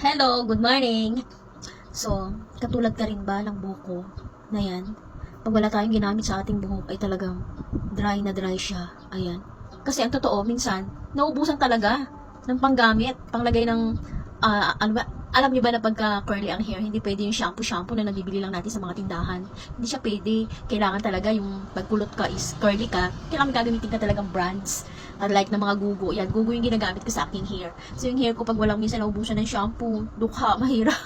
Hello, good morning. So, katulad ka rin ba ng buhok ko na yan? Pag wala tayong ginamit sa ating buhok ay talagang dry na dry siya. Ayan. Kasi ang totoo, minsan, nauubusan talaga ng panggamit, panglagay ng, ano ba, alam niyo ba na pagka curly ang hair, hindi pwede yung shampoo na nabibili lang natin sa mga tindahan. Hindi siya pwede. Kailangan talaga yung pagkulot ka is curly ka, kailangan gagamitin ka talagang brands. Like na mga gugo. Yan, gugo yung ginagamit ko sa aking hair. So yung hair ko pag walang minsan naubusan ng shampoo, dukha, mahirap.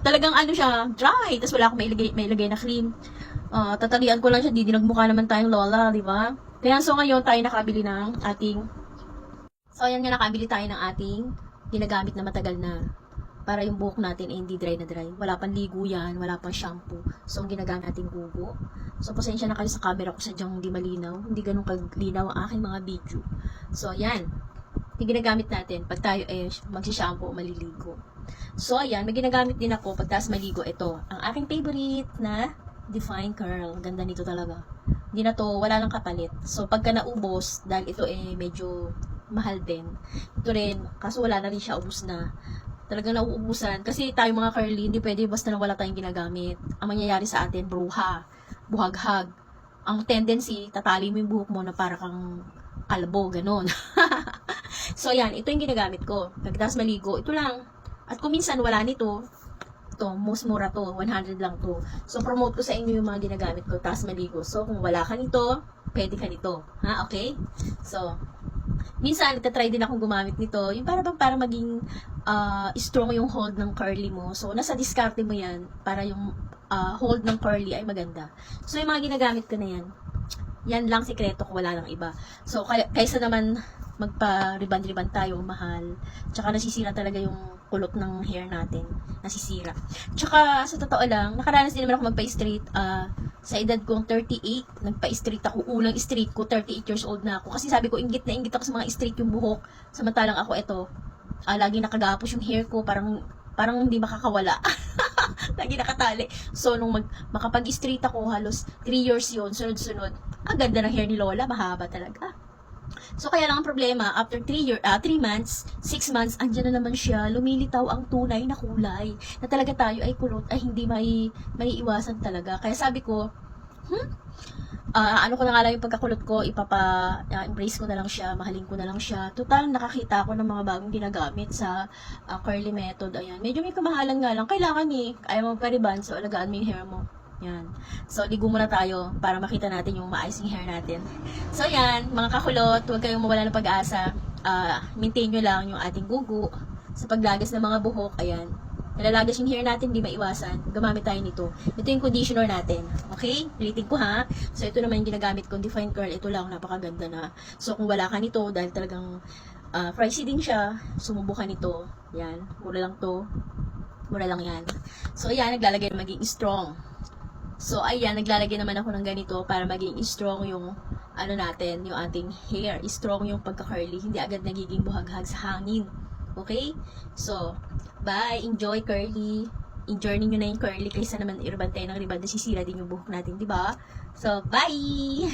Talagang ano siya, dry. Tapos wala akong mailagay na cream. Tatalian ko lang siya, di nagmukha naman tayong lola, di ba? Kaya so ngayon tayo nakabili ng ating, so ayan nga nakabili tayo ng ating ginagamit na matagal na para yung buhok natin ay hindi dry na dry. Wala pang ligo yan, wala pang shampoo. So, ang ginagamit natin gugo. So, pasensya na kayo sa camera ko, sadyang hindi malinaw. Hindi ganun kalinaw ang aking mga video. So, ayan. Yung ginagamit natin pag tayo magsishampoo o maliligo. So, ayan. May ginagamit din ako pag taas maligo. Ito, ang aking favorite na Define Curl. Ganda nito talaga. Hindi na to, wala nang kapalit. So, pagka naubos, dahil ito medyo mahal din. Ito rin, kaso wala na rin siya, ubus na. Talagang nauubusan. Kasi tayo mga curly, hindi pwede basta na wala tayong ginagamit. Ang mangyayari sa atin, bruha, buhaghag. Ang tendency, tatali mo yung buhok mo na para kang kalbo, ganun. So, yan, ito yung ginagamit ko. Pagkatapos maligo, ito lang. At kung minsan wala nito, ito, most mura to, 100 lang to. So, promote ko sa inyo yung mga ginagamit ko, tapos maligo. So, kung wala ka nito, pwede ka nito. Ha, okay? So, minsan, nagtatry din akong gumamit nito. Yung para maging strong yung hold ng curly mo. So, nasa diskarte mo yan para yung hold ng curly ay maganda. So, yung mga ginagamit ko na yan, yan lang sikreto ko, wala lang iba. So, kaysa naman magpa-riban-riban tayo, mahal. Tsaka nasisira talaga yung kulot ng hair natin. Nasisira. Tsaka, sa totoo lang, nakaranas din naman ako magpa-straight. Sa edad kong 38, nagpa-straight ako. Unang straight ko, 38 years old na ako. Kasi sabi ko, inggit na inggit ako sa mga straight yung buhok. Samantalang ako, ito, lagi nakagapos yung hair ko. Parang hindi makakawala. Lagi nakatali. So, nung makapag-straight ako, halos 3 years yun, sunod-sunod. Ang ganda ng hair ni Lola, mahaba talaga. So, kaya lang ang problema, after 3 months, 6 months, andyan na naman siya, lumilitaw ang tunay na kulay. Na talaga tayo ay kulot, ay hindi may iwasan talaga. Kaya sabi ko, ano ko na nga lang yung pagkakulot ko, embrace ko na lang siya, mahalin ko na lang siya. Total, nakakita ako ng mga bagong ginagamit sa curly method. Ayan, medyo may kamahalan nga lang. Kailangan ayaw mo pariban, so alagaan mo yung hair mo. Yan. So, ligo muna tayo para makita natin yung maayos yung hair natin. So, yan, mga kakulot, huwag kayong mawala ng pag-asa. Maintain nyo lang yung ating gugo sa paglagas ng mga buhok. Ayan. Nalalagas yung hair natin, di maiwasan. Gumamit tayo nito. Ito yung conditioner natin. Okay? Ulitin ko ha. So, ito naman yung ginagamit kong Define Curl. Ito lang, napakaganda na. So, kung wala ka nito, dahil talagang pricey din siya, sumubukan nito. Yan. Mura lang to. Mura lang yan. So, ayan, naglalagay na maging strong. So, ayan, naglalagay naman ako ng ganito para maging strong yung, natin, yung ating hair. Strong yung pagka-curly. Hindi agad nagiging buhaghag sa hangin. Okay? So, bye! Enjoy curly. Enjoy ninyo na yung curly kaysa naman irban tayo ng riban. Nasisira din yung buhok natin, di ba? So, bye!